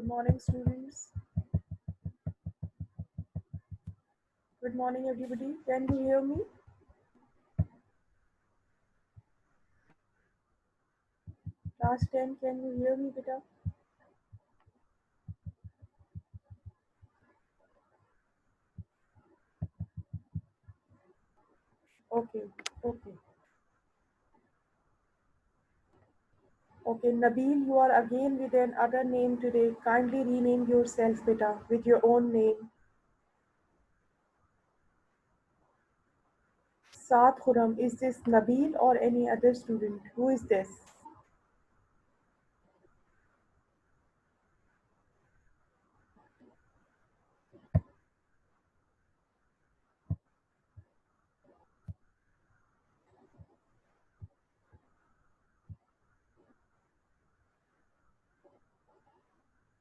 Good morning, students. Good morning, everybody. Can you hear me? Class 10, can you hear me, beta? Okay, okay. Okay, Nabil, you are again with another name today. Kindly rename yourself, beta, with your own name. Saad Khurram, is this Nabil or any other student? Who is this?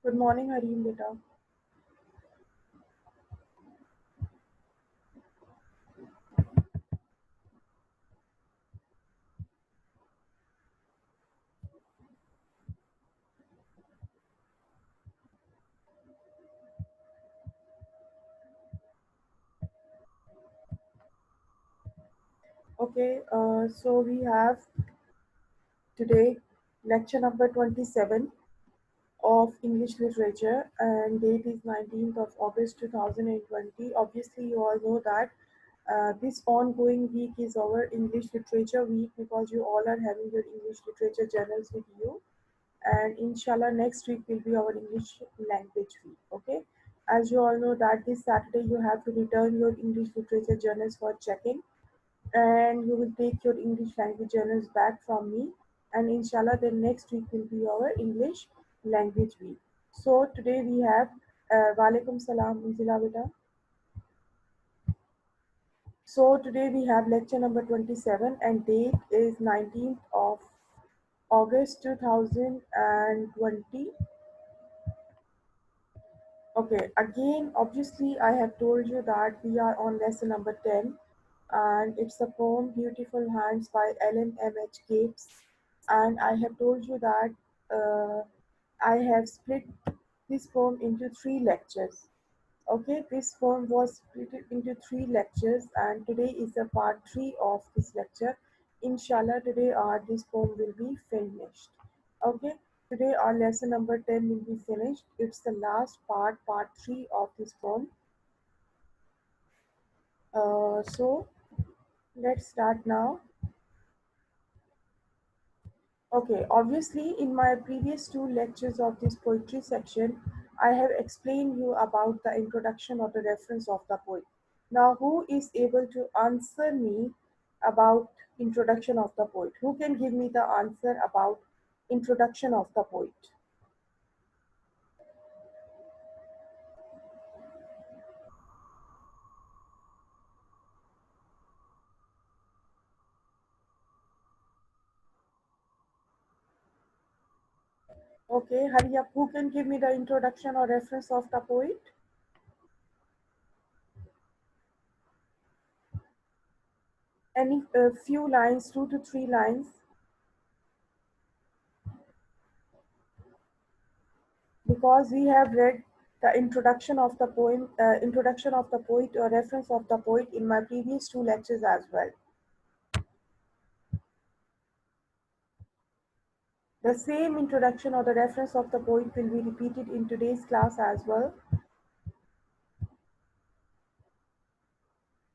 Good morning, Harim, beta. Okay, so we have today lecture number 27 of English literature, and date is 19th of August 2020. Obviously, you all know that this ongoing week is our English literature week because you all are having your English literature journals with you, and inshallah next week will be our English language week. Okay, as you all know that this Saturday you have to return your English literature journals for checking, and you will take your English language journals back from me, and inshallah then next week will be our English language week. So today we have Walaikum Salam Unzila Beta. So today we have lecture number 27 and date is 19th of August 2020. Okay, again, obviously, I have told you that we are on lesson number 10, and it's a poem Beautiful Hands by Ellen M.H. Gates. And I have told you that I have split this poem into three lectures. Okay, this poem was split into three lectures, and today is the part three of this lecture. Inshallah, today this poem will be finished. Okay, today our lesson number 10 will be finished. It's the last part, part three of this poem. So let's start now. Okay, obviously, in my previous two lectures of this poetry section, I have explained you about the introduction or the reference of the poet. Now, who is able to answer me about introduction of the poet? Who can give me the answer about introduction of the poet? Okay, hurry up. Who can give me the introduction or reference of the poet? Any few lines, 2 to 3 lines, because we have read the introduction of the poem, introduction of the poet or reference of the poet in my previous two lectures as well. The same introduction or the reference of the poet will be repeated in today's class as well.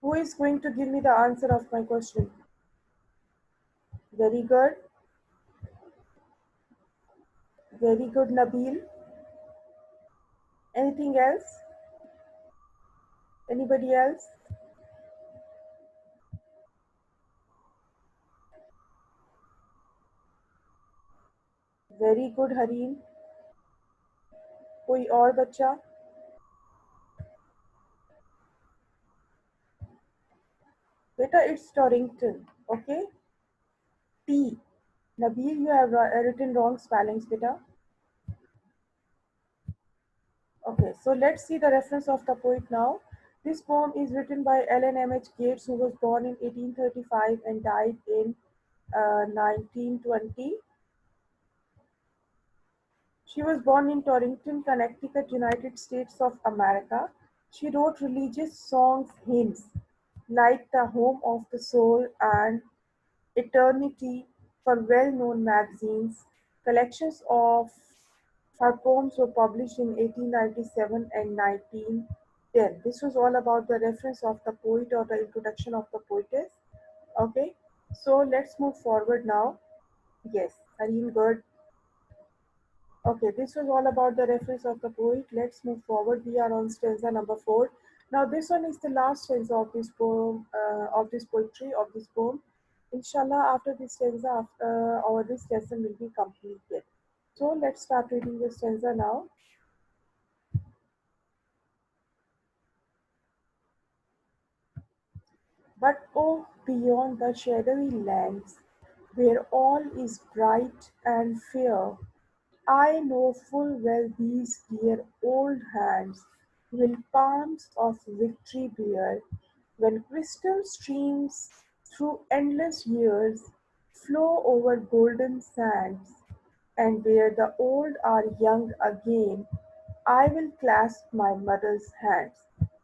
Who is going to give me the answer of my question? Very good. Very good, Nabil. Anything else? Anybody else? Very good, Harim. कोई और बच्चा? Beta, it's Torrington. Okay. T. Nabil, you have written wrong spellings, beta. Okay, so let's see the reference of the poet now. This poem is written by Ellen M.H. Gates, who was born in 1835 and died in 1920. She was born in Torrington, Connecticut, United States of America. She wrote religious songs, hymns like The Home of the Soul and Eternity for well-known magazines. Collections of her poems were published in 1897 and 1910. This was all about the reference of the poet or the introduction of the poetess. Okay, so let's move forward now. Yes, Areen, good. Okay, this was all about the reference of the poet. Let's move forward. We are on stanza number 4. Now, this one is the last stanza of this poem, of this poetry, of this poem. Inshallah, after this stanza, after our this lesson will be completed. So, let's start reading the stanza now. But oh, beyond the shadowy lands, where all is bright and fair, I know full well these dear old hands will palms of victory bear, when crystal streams through endless years flow over golden sands, and where the old are young again, I will clasp my mother's hands.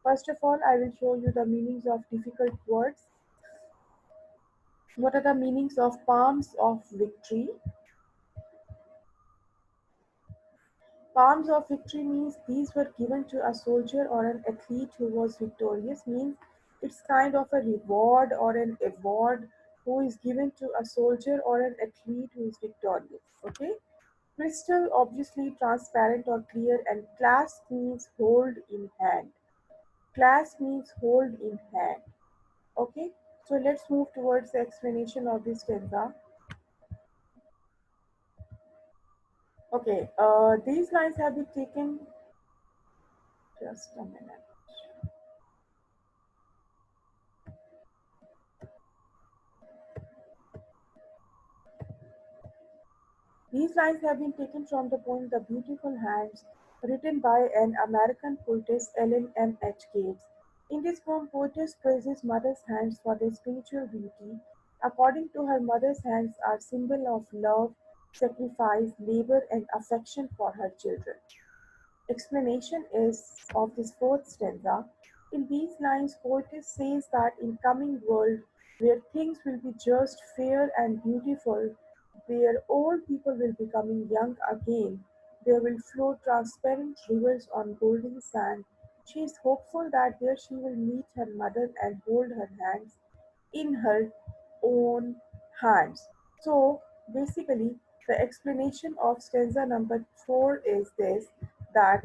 First of all, I will show you the meanings of difficult words. What are the meanings of palms of victory? Palms of victory means these were given to a soldier or an athlete who was victorious, means it's kind of a reward or an award who is given to a soldier or an athlete who is victorious. Okay. Crystal, obviously transparent or clear, and clasp means hold in hand. Clasp means hold in hand. Okay. So let's move towards the explanation of this stanza. Okay. These lines have been taken. Just a minute. These lines have been taken from the poem "The Beautiful Hands", written by an American poetess, Ellen M. H. Gates. In this poem, poetess praises mother's hands for their spiritual beauty. According to her, mother's hands are symbol of love, sacrifice, labor, and affection for her children. Explanation is of this fourth stanza. In these lines, poetess says that in coming world where things will be just fair and beautiful, where old people will be becoming young again, there will flow transparent rivers on golden sand. She is hopeful that there she will meet her mother and hold her hands in her own hands. So basically, the explanation of stanza number 4 is this, that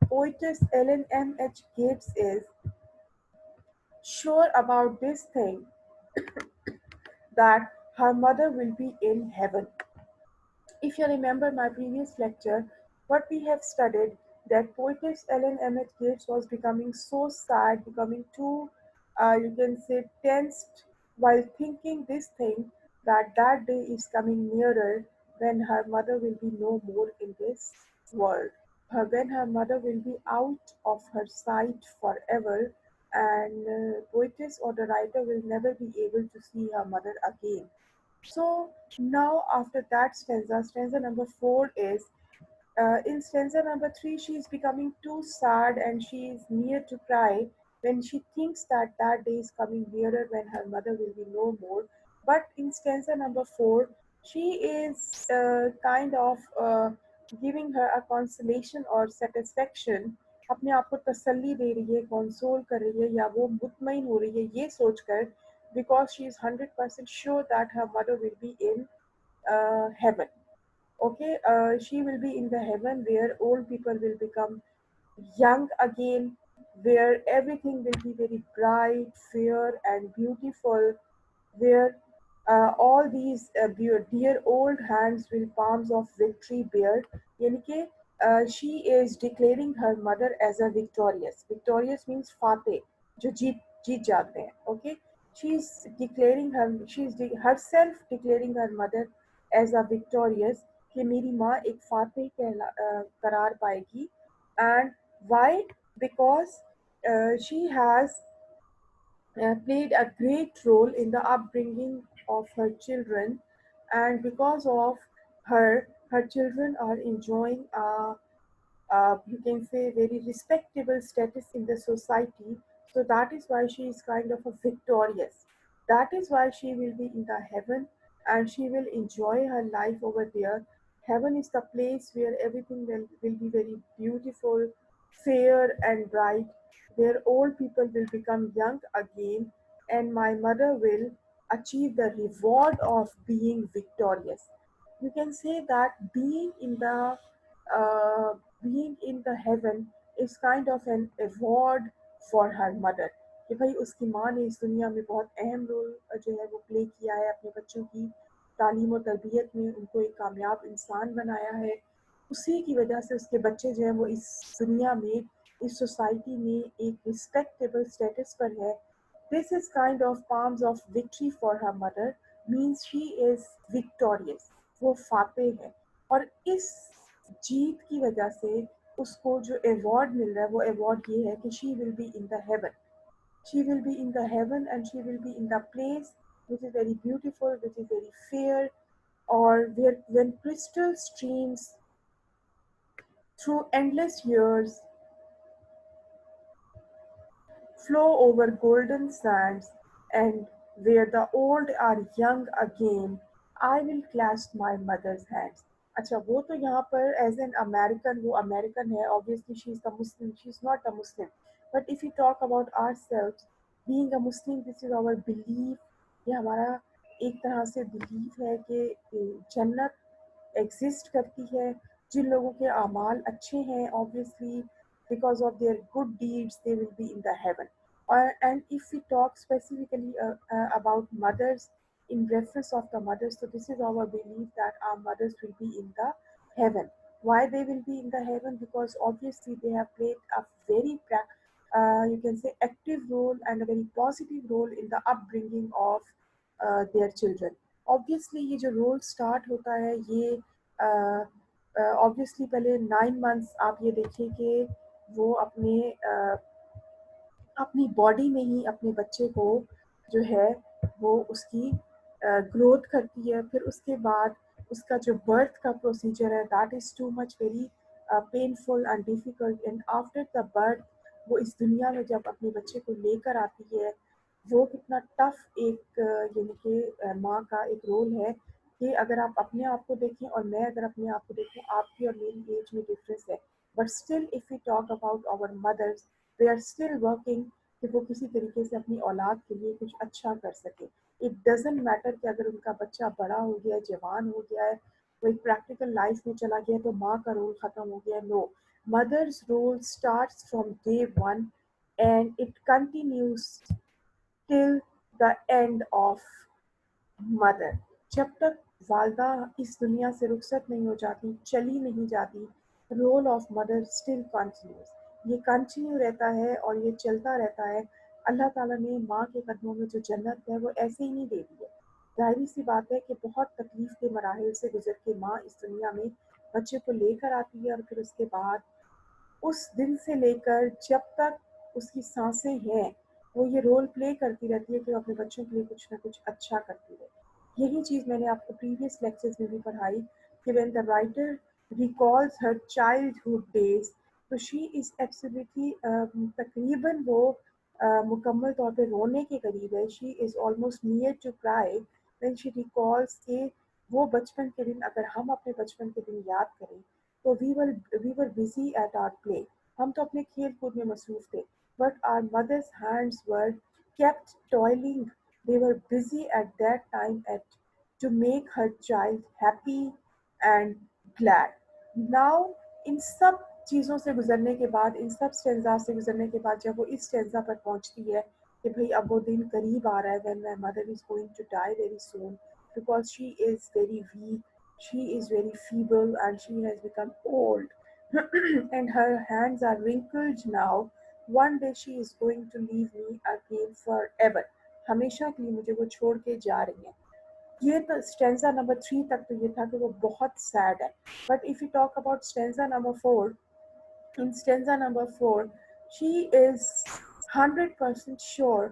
poetess Ellen M. H. Gates is sure about this thing, that her mother will be in heaven. If you remember my previous lecture, what we have studied, that poetess Ellen Emmett Gates was becoming so sad, becoming too, you can say, tensed while thinking this thing, that that day is coming nearer when her mother will be no more in this world. When her mother will be out of her sight forever, and poetess or the writer will never be able to see her mother again. So now after that stanza, stanza number 4 is, in stanza number 3, she is becoming too sad and she is near to cry when she thinks that that day is coming nearer when her mother will be no more. But in stanza number 4, she is kind of giving her a consolation or satisfaction, अपने आप को तसल्ली दे रही है, console कर रही है, या वो मुतमईन हो रही है ये सोचकर, because she is 100% sure that her mother will be in heaven. Okay, she will be in the heaven where old people will become young again, where everything will be very bright, fair, and beautiful, where all these dear old hands will palms of victory bear. यानी कि she is declaring her mother as a victorious. Victorious means fateh, जो जीत जाते हैं. Okay, she is declaring her, she is herself declaring her mother as a victorious, कि मेरी माँ एक फातेह करार पाएगी. And why? Because she has played a great role in the upbringing of her children, and because of her her children are enjoying a you can say very respectable status in the society. So that is why she is kind of a victorious. That is why she will be in the heaven and she will enjoy her life over there. Heaven is the place where everything will be very beautiful, fair and bright, where old people will become young again, and my mother will achieve the reward of being victorious. You can say that uh, being in the heaven is kind of an award for her mother, کہ بھائی اس کی ماں نے اس دنیا میں بہت اہم role جو ہے وہ پلے کیا ہے اپنے بچوں کی تعلیم و تربیت میں، ان کو ایک کامیاب انسان بنایا ہے، اسی کی وجہ سے اس کے بچے جو ہیں وہ اس دنیا میں، اس سوسائٹی میں ایک رسپیکٹیبل اسٹیٹس پر ہے. This is kind of palms of victory for her mother, means she is victorious. وہ فاتح ہے، اور اس جیت کی وجہ سے اس کو جو ایوارڈ مل رہا ہے وہ ایوارڈ یہ ہے کہ she will be in the heaven. She will be in the heaven and she will be in the place which is very beautiful, which is very fair, or where when crystal streams through endless years flow over golden sands, and where the old are young again, I will clasp my mother's hands. اچھا وہ تو یہاں پر as an American وہ American ہے obviously she is the Muslim, she is not a Muslim, but if we talk about ourselves being a Muslim, this is our belief. یہ ہمارا ایک طرح سے بلیف ہے کہ جنت ایگزسٹ کرتی ہے. جن لوگوں کے اعمال اچھے ہیں obviously because of their good deeds they will be in the heaven. And if we talk specifically about mothers, in reference of the mothers, so this is our belief that our mothers will be in the heaven. Why they will be in the heaven? Because obviously they have played a very you can say active role and a very positive role in the upbringing of their children. Obviously یہ جو role start ہوتا ہے یہ obviously پہلے 9 months آپ یہ دیکھیں کہ وہ اپنی باڈی میں ہی اپنے بچے کو جو ہے وہ اس کی گروتھ کرتی ہے. پھر اس کے بعد اس کا جو برتھ کا پروسیجر ہے that is too much very painful and difficult, and after the birth وہ اس دنیا میں جب اپنے بچے کو لے کر آتی ہے وہ کتنا ٹف ایک یعنی کہ ماں کا ایک رول ہے. کہ اگر آپ اپنے آپ کو دیکھیں اور میں اگر اپنے آپ کو دیکھوں آپ کی اور میری ایج میں ڈفرینس ہے, but still if you talk about our mothers they are still working کہ وہ کسی طریقے سے اپنی اولاد کے لیے کچھ اچھا کر سکے. اٹ ڈزنٹ میٹر کہ اگر ان کا بچہ بڑا ہو گیا ہے, جوان ہو گیا ہے, وہ ایک پریکٹیکل لائف میں چلا گیا تو ماں کا رول ختم ہو گیا. No, mother's role starts from day one and it continues till the end of mother. جب تک والدہ اس دنیا سے رخصت نہیں ہو جاتی, چلی نہیں جاتی, role of mother still continues. یہ کنٹینیو رہتا ہے اور یہ چلتا رہتا ہے. اللہ تعالیٰ نے ماں کے قدموں میں جو جنت ہے وہ ایسے ہی نہیں دے دی ہے. ظاہری سی بات ہے کہ بہت تکلیف کے مراحل سے گزر کے ماں اس دنیا میں بچے کو لے کر آتی ہے, اور پھر اس کے بعد اس دن سے لے کر جب تک اس کی سانسیں ہیں وہ یہ رول پلے کرتی رہتی ہے کہ وہ اپنے بچوں کے لیے کچھ نہ کچھ اچھا کرتی ہے. یہی چیز میں نے آپ کو پریویس لیکچرز میں بھی پڑھائی کہ when the writer recalls her childhood days تو she is absolutely تقریباً وہ مکمل طور پہ رونے کے قریب ہے. she is almost near to cry when she recalls کہ وہ بچپن کے دن اگر ہم اپنے بچپن کے دن یاد کریں تو we were busy at our play. ہم تو اپنے کھیل کود میں مصروف تھے, but our mother's hands were kept toiling. They were busy at that time to make her child happy and glad. Now ان سب چیزوں سے گزرنے کے بعد, ان سب اسٹینزا سے گزرنے کے بعد جب وہ اس اسٹینزا پر پہنچتی ہے کہ بھئی اب وہ دن قریب آ رہا ہے when my mother is going to die very soon because she is very weak, she is very feeble and she has become old and her hands are wrinkled now. One day she is going to leave me again forever. ہمیشہ کے لیے مجھے وہ چھوڑ کے جا رہی ہیں. یہ تو اسٹینزا نمبر 3 تک تو یہ تھا کہ وہ بہت سیڈ ہے. But if you talk about stanza number 4, in stanza number 4 she is 100% sure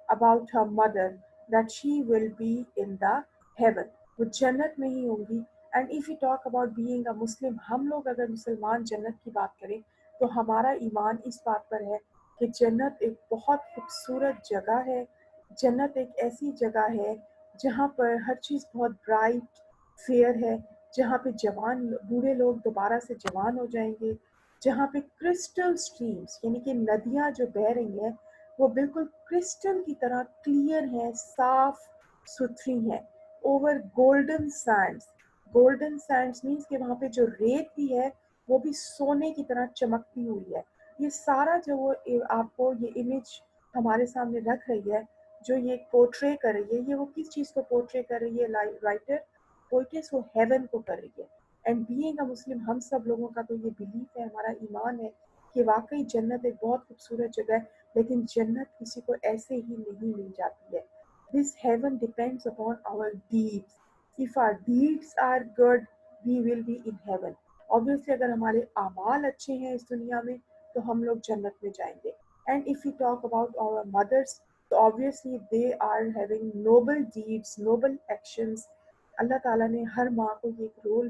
about her mother that she will be in the heaven. وہ جنت میں ہی ہوں گی. And if you talk about being a Muslim, ہم لوگ اگر مسلمان جنت کی بات کریں تو ہمارا ایمان اس بات پر ہے کہ جنت ایک بہت خوبصورت جگہ ہے. جنت ایک ایسی جگہ ہے جہاں پر ہر چیز بہت برائٹ فیئر ہے، جہاں پہ جوان بوڑھے لوگ دوبارہ سے جوان ہو جائیں گے، جہاں پہ کرسٹل سٹریمز یعنی کہ ندیاں جو بہہ رہی ہیں وہ بالکل کرسٹل کی طرح کلیئر ہیں، صاف ستھری ہیں، over golden sends. Golden sends means کہ وہاں پہ جو ریت بھی ہے وہ بھی سونے کی طرح چمکتی ہوئی ہے. یہ سارا جو وہ آپ کو یہ امیج ہمارے سامنے رکھ رہی ہے، جو یہ پورٹرے کر رہی ہے، یہ وہ کس چیز کو پورٹرے کر رہی ہے رائٹر؟ پوئٹس وہ ہیون کو کر رہی ہے. اینڈ بینگ اے مسلم ہم سب لوگوں کا تو یہ بلیف ہے، ہمارا ایمان ہے کہ واقعی جنت ایک بہت خوبصورت جگہ ہے، لیکن جنت کسی کو ایسے ہی نہیں مل جاتی ہے. This heaven depends upon our deeds. If our deeds are good, we will be in heaven. Obviously اگر ہمارے اعمال اچھے ہیں اس دنیا میں تو ہم لوگ جنت میں جائیں گے. And if we talk about our mothers, so obviously they are having noble deeds, noble actions. اللہ تعالیٰ نے ہر ماں کو یہ ایک رول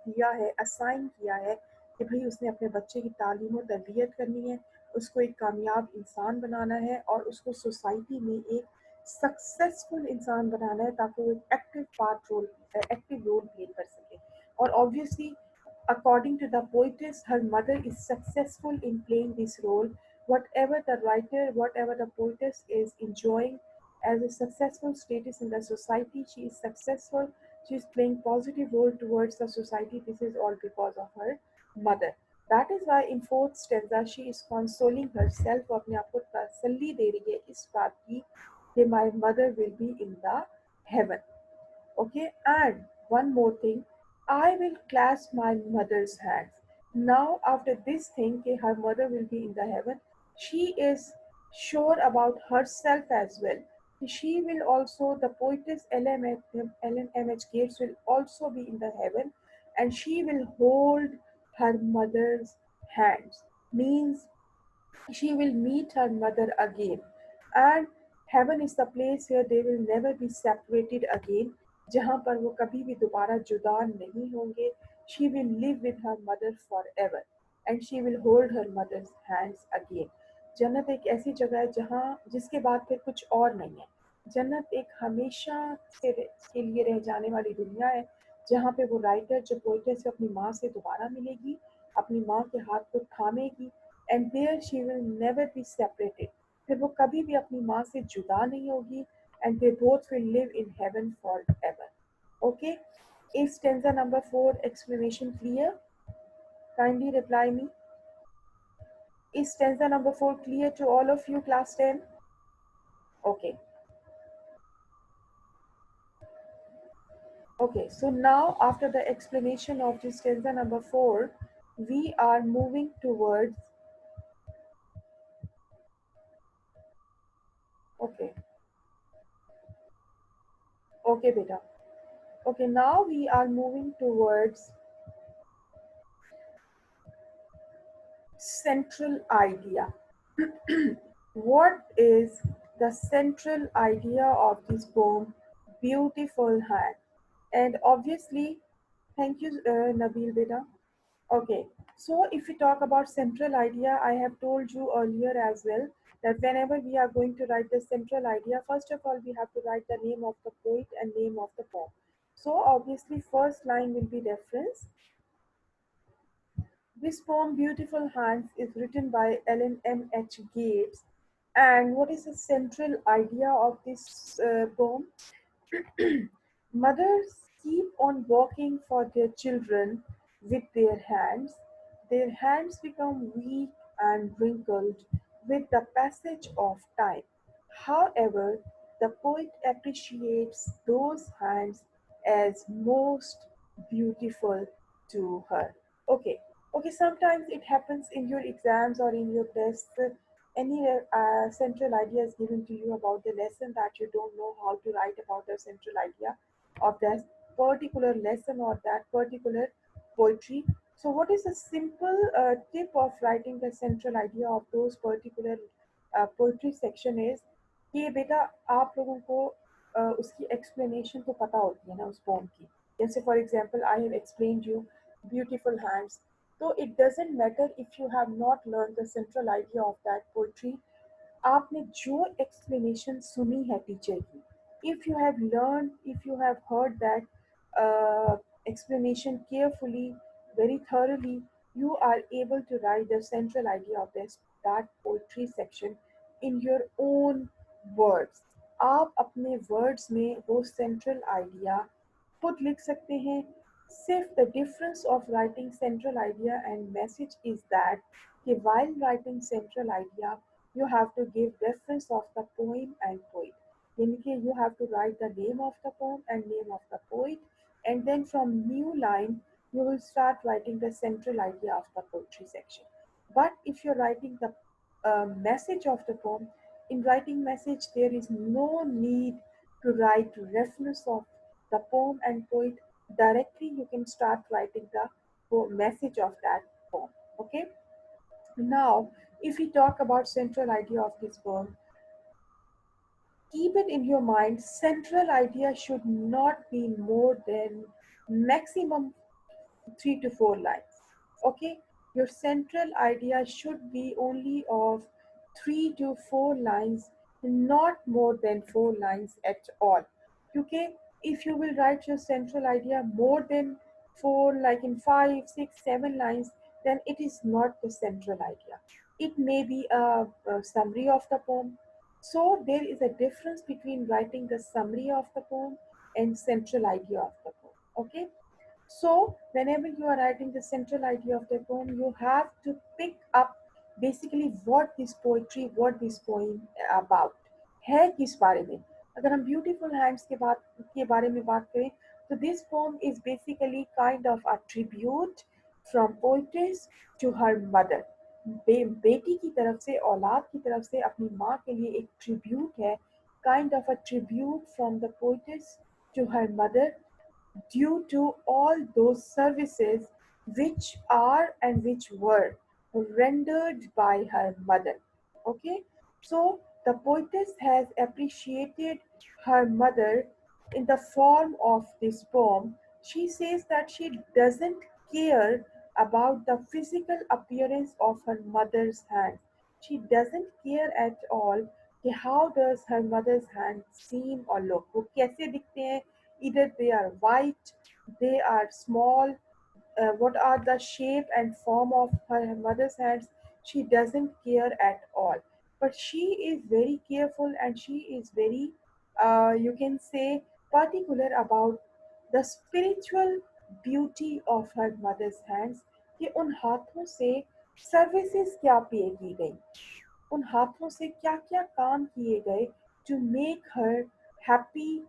دیا ہے، اسائن کیا ہے کہ بھئی اس نے اپنے بچے کی تعلیم و تربیت کرنی ہے، اس کو ایک کامیاب انسان بنانا ہے اور اس کو سوسائٹی میں ایک سکسیسفل انسان بنانا ہے تاکہ وہ ایک ایکٹیو رول پلے کر سکے. اور obviously according to the poetess her mother is successful in playing this role. Whatever the writer, whatever the poetess is enjoying as a successful status in the society, she is successful, she is playing positive role towards the society. This is all because of her mother. That is why in fourth stanza she is consoling herself, وہ اپنے آپ کو تسلی دے رہی ہے اس بات کی کہ my mother will be in the heaven. Okay, and one more thing, I will clasp my mother's hands. Now, after this thing, that her mother will be in the heaven, she is sure about herself as well. She will also, the poetess Ellen M. H. Gates will also be in the heaven, and she will hold her mother's hands. Means she will meet her mother again. And heaven is the place where they will never be separated again. جہاں پر وہ کبھی بھی دوبارہ جدا نہیں ہوں گے. She will live with her mother forever and she will hold her mother's hands again. جنت ایک ایسی جگہ ہے جہاں جس کے بعد پھر کچھ اور نہیں ہے. جنت ایک ہمیشہ کے لیے رہ جانے والی دنیا ہے جہاں پہ وہ رائٹر جو پوئٹر سے اپنی ماں سے دوبارہ ملے گی، اپنی ماں کے ہاتھ کو تھامے گی. And there she will never be separated. پھر وہ کبھی بھی اپنی ماں سے جدا نہیں ہوگی. And they both will live in heaven forever. Okay? Is stanza number 4 explanation clear? Kindly reply me. Is stanza number 4 clear to all of you, class 10? Okay. Okay, so now after the explanation of this stanza number 4, we are moving towards. Okay. Okay, beta. Okay, now we are moving towards central idea. What is the central idea of this poem, Beautiful Hand? And obviously, thank you, Nabil Beta. Okay, so if we talk about central idea, I have told you earlier as well that whenever we are going to write the central idea, first of all, we have to write the name of the poet and name of the poem. So obviously, first line will be reference. This poem, Beautiful Hands, is written by Ellen M. H. Gates. And what is the central idea of this poem? Mothers keep on walking for their children with their hands. Their hands become weak and wrinkled with the passage of time. However, the poet appreciates those hands as most beautiful to her. Okay, okay, sometimes it happens in your exams or in your tests. Any central idea is given to you about the lesson that you don't know how to write about the central idea of that particular lesson or that particular poetry. So, what is a simple tip of writing the central idea of those particular poetry section is کہ بیٹا آپ لوگوں کو اس کی explanation تو پتہ ہوتی ہے نا اس پوم کی. जैसे for example I have explained you beautiful hands. So it doesn't matter if you have not learned the central idea of that poetry. आपने जो explanation सुनी है टीचर की, if you have learned, if you have heard that explanation carefully, very thoroughly, you are able to write the central idea of this that poetry section in your own words. आप अपने words में वो central idea खुद लिख सकते हैं. सिर्फ the difference of writing central idea and message is that कि while writing central idea you have to give reference of the poem and poet, यानी कि you have to write the name of the poem and name of the poet, and then from new line you will start writing the central idea of the poetry section. But if you're writing the message of the poem, in writing message there is no need to write reference of the poem and poet. Directly you can start writing the message of that poem. Okay. Now if we talk about central idea of this poem, keep it in your mind, central idea should not be more than maximum 3 to 4 lines. Okay, your central idea should be only of 3 to 4 lines, not more than 4 lines at all. Okay, if you will write your central idea more than four, like in 5, 6, 7 lines, then it is not the central idea. It may be a summary of the poem. So there is a difference between writing the summary of the poem and central idea of the poem. Okay, so, whenever you are writing the central idea of the poem, you have to pick up basically what this poetry, what this poem about है किस बारे में. अगर हम beautiful hands के बारे में बात करें, तो this poem is basically kind of a tribute from poetess to her mother. बेटी की तरफ से, औलाद की तरफ से अपनी माँ के लिए एक tribute है, kind of a tribute from the poetess to her mother, due to all those services which are and which were rendered by her mother. Okay, so the poetess has appreciated her mother in the form of this poem. She says that she doesn't care about the physical appearance of her mother's hand. She doesn't care at all कि how does her mother's hand seem or look. वो कैसे दिखते हैं, either they are white, they are small, what are the shape and form of her mother's hands, she doesn't care at all. But she is very careful and she is very, you can say, particular about the spiritual beauty of her mother's hands, कि उन हाथों से services क्या पे की गई, उन हाथों से क्या क्या काम किए गए to make her happy,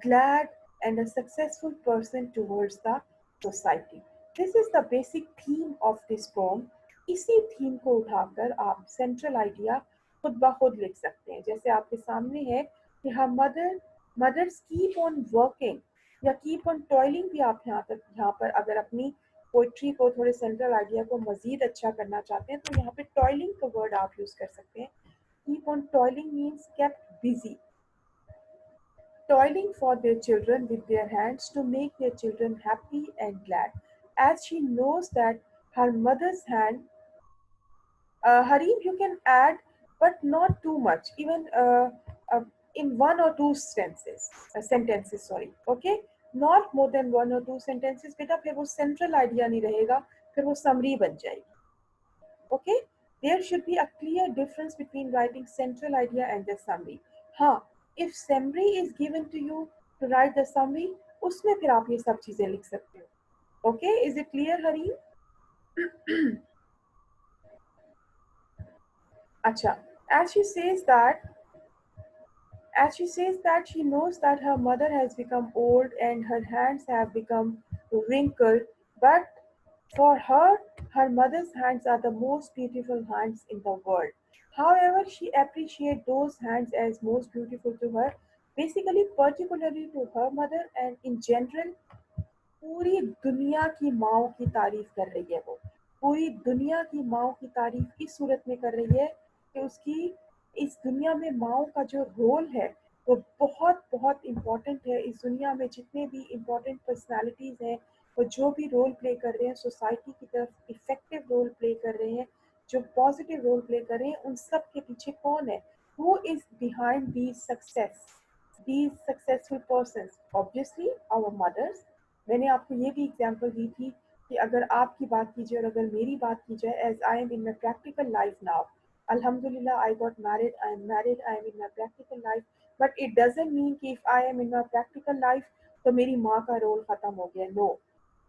glad, and a successful person towards the society. This is the basic theme of this poem. इसी थीम को उठाकर आप सेंट्रल आइडिया खुद ब खुद लिख सकते हैं. जैसे आपके सामने है कि हम मदर्स कीप ऑन वर्किंग या कीप ऑन टॉयलिंग भी आप यहाँ पर अगर अपनी पोइट्री को थोड़े सेंट्रल आइडिया को मजीद अच्छा करना चाहते हैं तो यहाँ पे टॉयलिंग का वर्ड आप यूज कर सकते हैं. Keep on toiling means kept busy, toiling for their children with their hands to make their children happy and glad, as she knows that her mother's hand, Harim, you can add, but not too much, even uh, in 1 or 2 sentences, sorry, okay? Not more than 1 or 2 sentences, बेटा फिर वो central idea नहीं रहेगा, फिर वो summary बन जाएगी. Okay, there should be a clear difference between writing central idea and the summary. हाँ, if summary is given to you to write the summary, उसमें फिर आप ये सब चीजें लिख सकते हो. Okay, is it clear, Harim? अच्छा, as she says that she knows that her mother has become old and her hands have become wrinkled, but for her, her mother's hands are the most beautiful hands in the world. However, she appreciates those hands as most beautiful to her, basically, particularly to her mother, and in general, पूरी दुनिया की माँओं की तारीफ कर रही है वो. पूरी दुनिया की माँओं की तारीफ इस सूरत में कर रही है कि उसकी इस दुनिया में माँओं का जो रोल है وہ بہت بہت امپورٹنٹ ہے. اس دنیا میں جتنے بھی امپورٹنٹ پرسنالٹیز ہیں وہ جو بھی رول پلے کر رہے ہیں سوسائٹی کی طرف افیکٹو رول پلے کر رہے ہیں, جو پازیٹیو رول پلے کر رہے ہیں, ان سب کے پیچھے کون ہے؟ Who is behind these success, these successful persons? obviously our mothers. میں نے آپ کو یہ بھی اگزامپل دی تھی کہ اگر آپ کی بات کی جائے اور اگر میری بات کی جائے, as I am in my practical life now, Alhamdulillah, I got married. I am married. I am in my practical life. But it doesn't mean کہ if I am in my practical life تو میری ماں کا role ختم ہو گیا. No,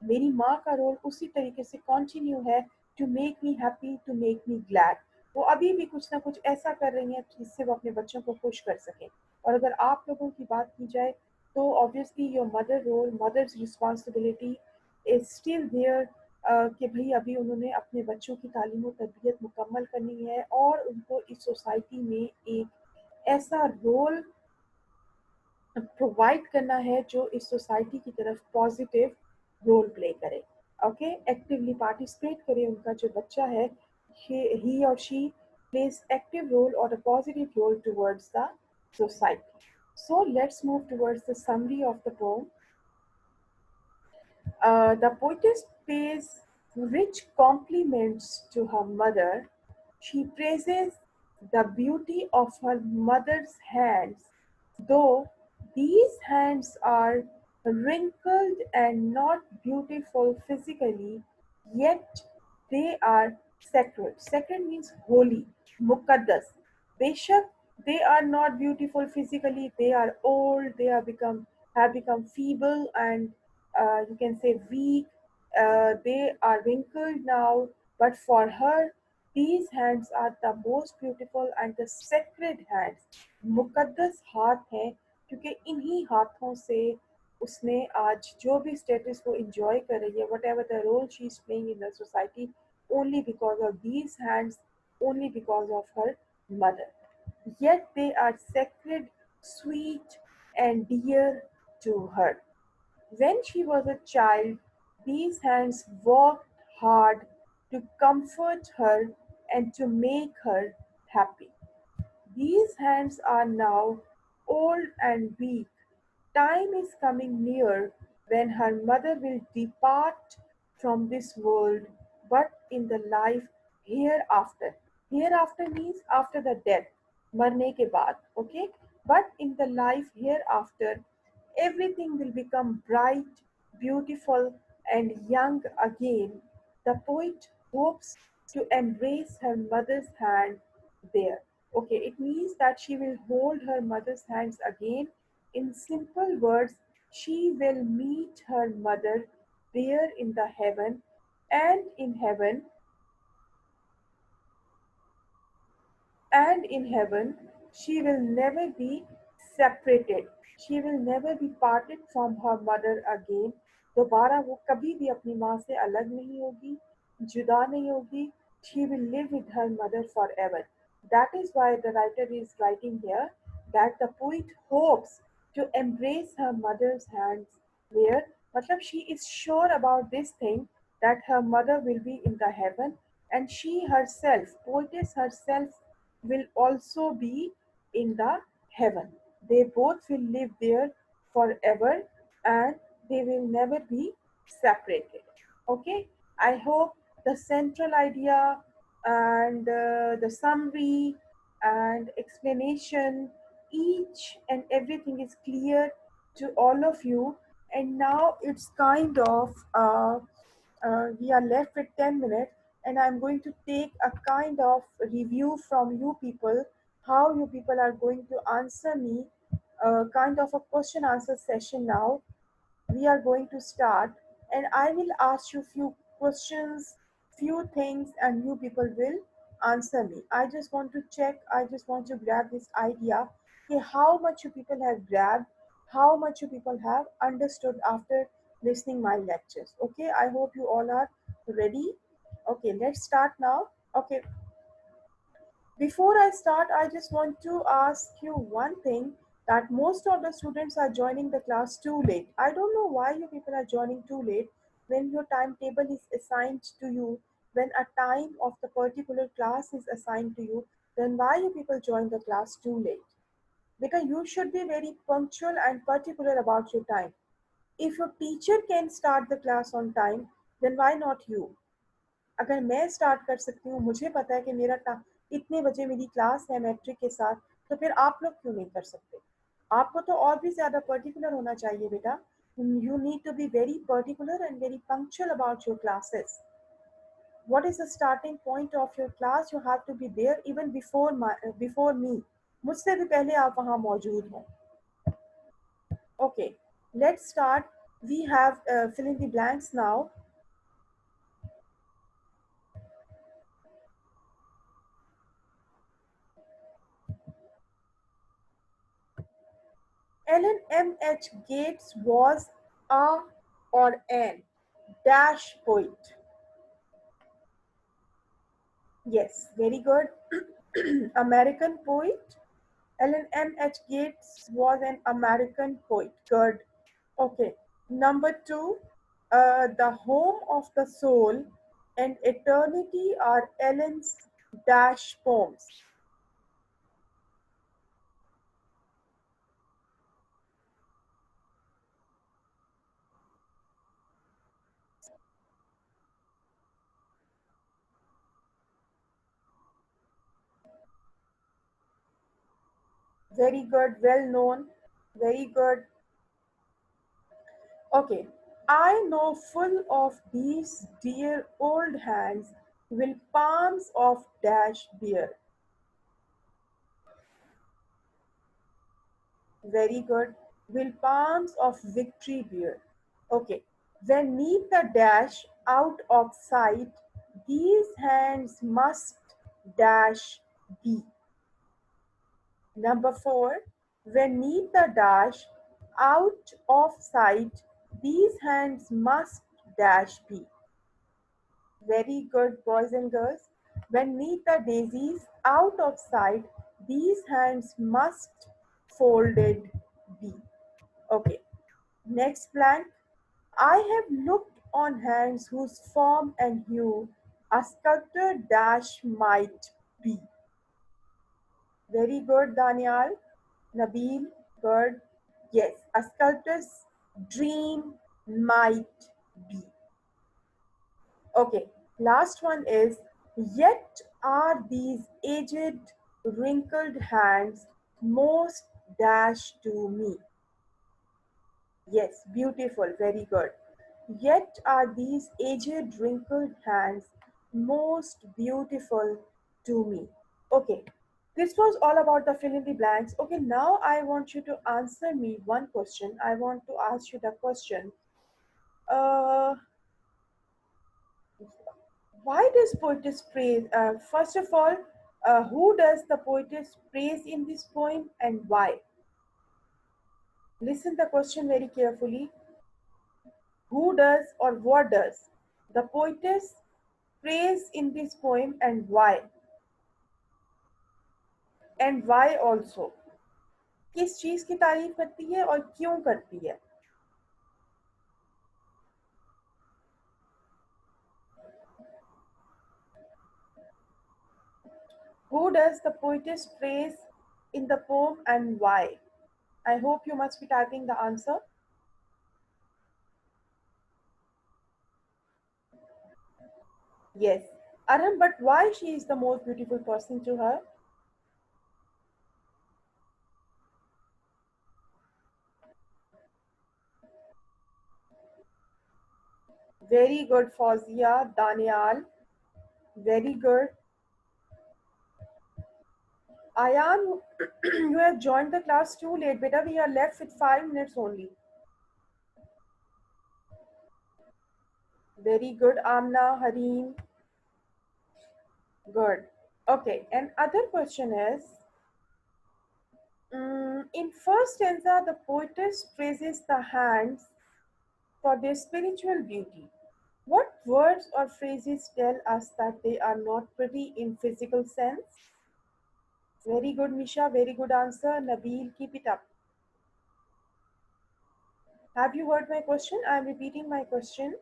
میری ماں کا رول اسی طریقے سے کنٹینیو ہے, to make me happy, to make me glad. وہ ابھی بھی کچھ نہ کچھ ایسا کر رہی ہیں جس سے وہ اپنے بچوں کو خوش کر سکیں. اور اگر آپ لوگوں کی بات کی جائے تو obviously your mother role, mother's responsibility is still there, کہ بھئی ابھی انہوں نے اپنے بچوں کی تعلیم و تربیت مکمل کرنی ہے اور ان کو اس سوسائٹی میں ایک ایسا رول پرووائڈ کرنا ہے جو اس سوسائٹی کی طرف پازیٹیو رول پلے کرے. اوکے, ایکٹیولی پارٹیسپیٹ کرے ان کا جو بچہ ہے, ہی اور شی plays active role or a positive role towards the society. So let's move towards the summary of the poem. The poetess pays rich compliments to her mother. She praises the beauty of her mother's hands, though these hands are wrinkled and not beautiful physically, yet they are sacred. Sacred means holy, mukaddas. Beshak, they are not beautiful physically, they are old, they have become feeble and you can say weak, they are wrinkled now, but for her, these hands are the most beautiful and the sacred hands. مقدس ہاتھ ہیں کیونکہ انہی ہاتھوں سے اس نے آج جو بھی اسٹیٹس وہ انجوائے کر رہی ہے, whatever the role she is playing in the society, only because of these hands, only because of her mother. Yet they are sacred, sweet, and dear to her. When she was a child, these hands worked hard to comfort her and to make her happy. These hands are now old and weak. Time is coming near when her mother will depart from this world, but in the life hereafter. Hereafter means after the death, marne ke baad, okay? But in the life hereafter, everything will become bright, beautiful, and young again. The poet hopes to embrace her mother's hand there. Okay, it means that she will hold her mother's hands again. In simple words, she will meet her mother there in the heaven, and in heaven, and in heaven she will never be separated. She will never be parted from her mother again. دوبارہ وہ کبھی بھی اپنی ماں سے الگ نہیں ہوگی, جدا نہیں ہوگی. She will live with her mother forever. That is why the writer is writing here that the poet hopes to embrace her mother's hands there. matlab she is sure about this thing that her mother will be in the heaven, and she herself, poetess herself, will also be in the heaven. They both will live there forever and they will never be separated. Okay, I hope the central idea and the summary and explanation, each and everything is clear to all of you. And now it's kind of we are left with 10 minutes, and I'm going to take a kind of review from you people, how you people are going to answer me, kind of a question answer session now. We are going to start, and I will ask you few questions, few things, and you people will answer me. I just want to check, I just want to grab this idea, okay, how much you people have grabbed, how much you people have understood after listening my lectures. Okay, I hope you all are ready. Okay, let's start now. Okay, before I start, I just want to ask you one thing, that most of the students are joining the class too late. I don't know why you people are joining too late when your timetable is assigned to you, when a time of the particular class is assigned to you, then why you people join the class too late? Beta, you should be very punctual and particular about your time. If your teacher can start the class on time, then why not you? अगर मैं start कर सकती हूँ, मुझे पता है कि इतने बजे मेरी क्लास है मैट्रिक के साथ, तो फिर आप लोग क्यों नहीं कर सकते? आपको तो और भी ज़्यादा पर्टिकुलर होना चाहिए बेटा. You need to be very particular and very punctual about your classes. What is the starting point of your class? You have to be there even before me. मुझसे भी पहले आप वहाँ मौजूद हों. Okay, let's start. We have fill in the blanks now. Ellen M. H. Gates was a or an dash poet. Yes, very good. American poet. Ellen M. H. Gates was an American poet. Good. Okay. Number two, The Home of the Soul and Eternity are Ellen's dash poems. Very good, well known. Very good. Okay. I know full of these dear old hands will palms of dash beer. Very good. Will palms of victory beer. Okay. When neath the dash out of sight, these hands must dash be. Number four, when neath the dash out of sight, these hands must dash be. Very good, boys and girls. When neath the daisies out of sight, these hands must folded be. Okay, next blank. I have looked on hands whose form and hue a sculptor dash might be. Very good, Daniel. Nabil, good. Yes, a sculptor's dream might be. Okay, last one is, yet are these aged, wrinkled hands most dash to me. Yes, beautiful, very good. Yet are these aged, wrinkled hands most beautiful to me. Okay, this was all about the fill in the blanks. Okay, now I want you to answer me one question. I want to ask you the question. Uh, why does poetess praise? First of all, who does the poetess praise in this poem and why? Listen the question very carefully. Who does or what does the poetess praise in this poem and why? And why also? किस चीज की तारीफ करती है और क्यों करती है? Who does the poetess praise in the poem and why? I hope you must be typing the answer. Yes. Aram, but why she is the most beautiful person to her? Very good, Fauzia, Daniel. Very good. Ayan, you have joined the class too late, beta. We are left with 5 minutes only. Very good, Amna, Hareem. Good. Okay, and other question is, in first stanza, the poetess praises the hands for their spiritual beauty. What words or phrases tell us that they are not pretty in physical sense? Very good, Misha. Very good answer. Nabil, keep it up. Have you heard my question? I am repeating my question.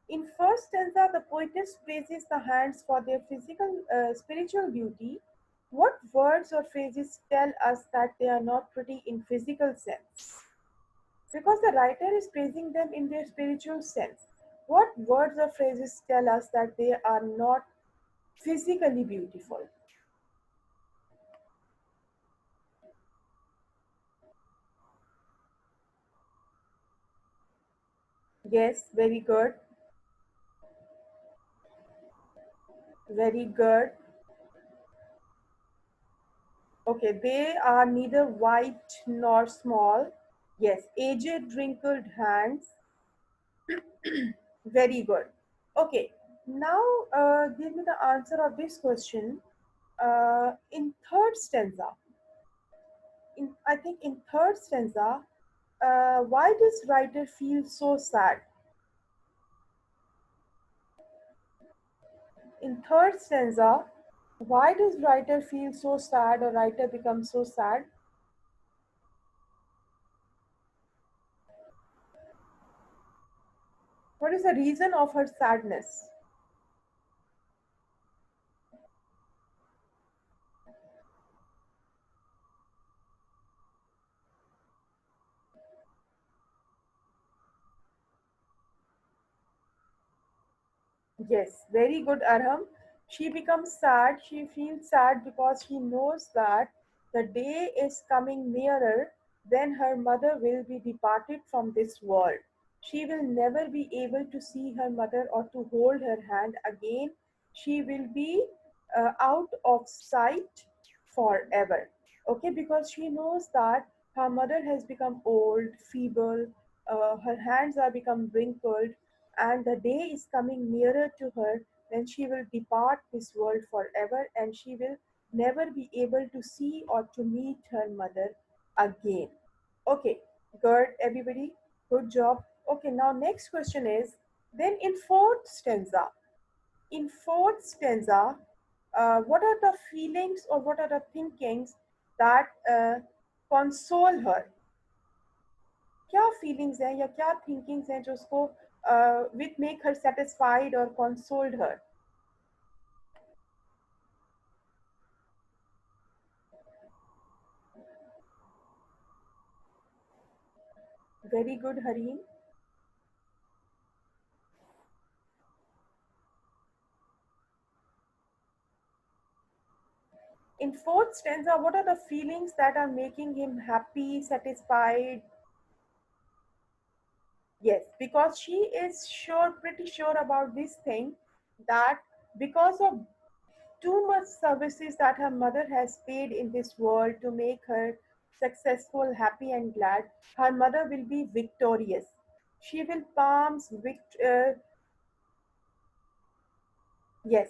In first stanza, the poetess praises the hands for their spiritual beauty. What words or phrases tell us that they are not pretty in physical sense? Because the writer is praising them in their spiritual sense. What words or phrases tell us that they are not physically beautiful? Yes, very good. Very good. Okay, they are neither white nor small. Yes, aged, wrinkled hands. Very good. Okay, now give me the answer of this question. In third stanza, I think in third stanza, why does writer feel so sad? In third stanza, why does writer feel so sad or writer becomes so sad? What is the reason of her sadness? Yes, very good, Arham. She becomes sad. She feels sad because she knows that the day is coming nearer when her mother will be departed from this world. She will never be able to see her mother or to hold her hand again. She will be out of sight forever. Okay, because she knows that her mother has become old, feeble, her hands are become wrinkled, and the day is coming nearer to her when she will depart this world forever and she will never be able to see or to meet her mother again. Okay, good, everybody. Good job. Okay, now next question is then in fourth stanza, what are the feelings or what are the thinkings that console her? क्या feelings हैं या क्या thinkings हैं जो उसको with make her satisfied और consoled her? Very good Hareem. In fourth stanza, what are the feelings that are making him happy, satisfied? Yes, because she is sure, pretty sure about this thing that because of too much services that her mother has paid in this world to make her successful, happy, and glad, her mother will be victorious. She will yes.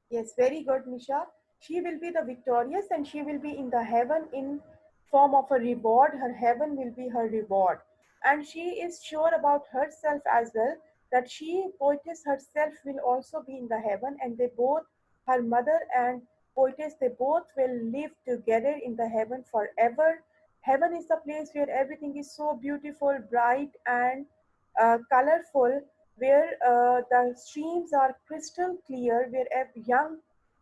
Yes, very good, Nisha. She will be the victorious and she will be in the heaven in form of a reward. Her heaven will be her reward. And she is sure about herself as well that she, poetess herself, will also be in the heaven and they both, her mother and poetess, they both will live together in the heaven forever. Heaven is the place where everything is so beautiful, bright, and colorful, where the streams are crystal clear, where young,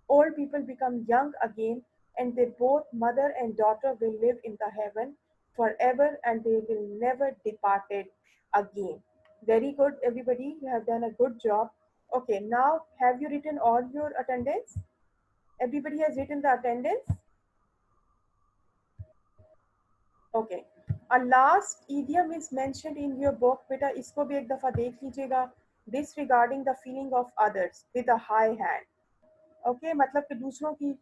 old people become young again, and they both, mother and daughter, will live in the heaven forever and they will never depart it again. Very good, everybody. You have done a good job. Okay, now have you written all your attendance? Everybody has written the attendance? Okay. A last idiom is mentioned in your book. बेटा इसको भी एक दफा देख लीजिएगा. This regarding the feeling of others with a high hand. Okay, मतलब कि दूसरों की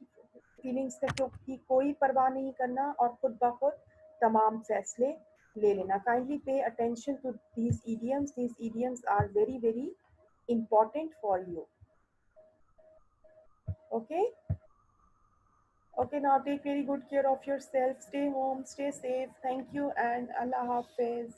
फीलिंग्स की कोई परवाह नहीं करना और खुद ब खुद तमाम फैसले ले लेना. Kindly pay attention to these idioms. These idioms are very very important for you. Okay. Okay, now take very good care of yourself. Stay home, stay safe. Thank you and Allah Hafiz.